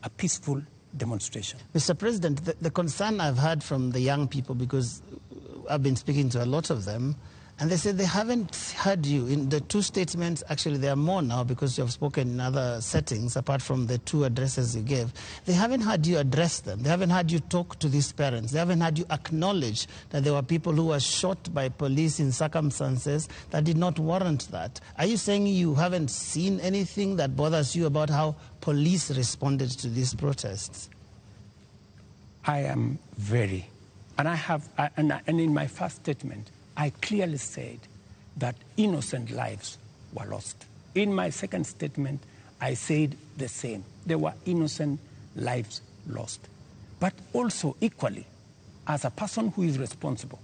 a peaceful demonstration. Mr. President, the concern I've heard from the young people, because I've been speaking to a lot of them, and they said they haven't heard you. In the two statements, actually there are more now because you have spoken in other settings apart from the two addresses you gave. They haven't heard you address them. They haven't heard you talk to these parents. They haven't heard you acknowledge that there were people who were shot by police in circumstances that did not warrant that. Are you saying you haven't seen anything that bothers you about how police responded to these protests? I am very, and I have, and in my first statement, I clearly said that innocent lives were lost. In my second statement, I said the same. There were innocent lives lost. But also, equally, as a person who is responsible,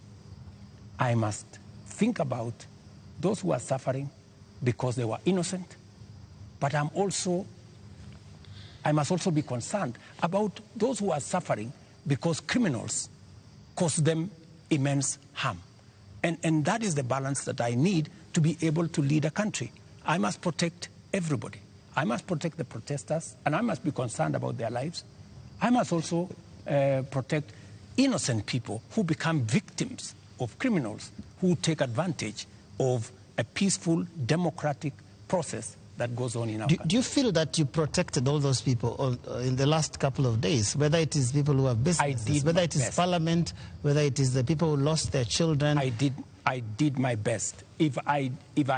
I must think about those who are suffering because they were innocent. But I must also be concerned about those who are suffering because criminals cause them immense harm. And that is the balance that I need to be able to lead a country. I must protect everybody. I must protect the protesters, and I must be concerned about their lives. I must also protect innocent people who become victims of criminals who take advantage of a peaceful, democratic process that goes on in our country. Do you feel that you protected all those people in the last couple of days, whether it is people who have businesses, whether it is Parliament, whether it is the people who lost their children? I did my best. If I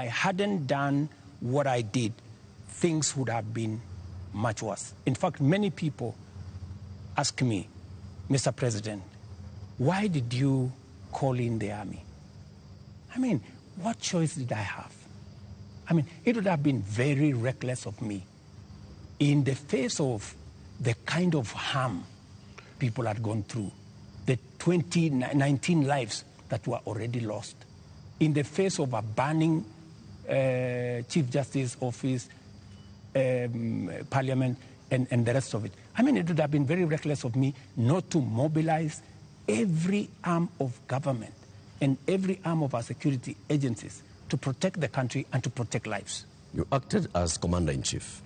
hadn't done what I did, things would have been much worse. In fact, many people ask me, Mr. President, why did you call in the army? I mean, what choice did I have? I mean, it would have been very reckless of me in the face of the kind of harm people had gone through, the 19 lives that were already lost, in the face of a burning Chief Justice office, Parliament, and the rest of it. I mean, it would have been very reckless of me not to mobilize every arm of government and every arm of our security agencies to protect the country and to protect lives. You acted as Commander-in-Chief.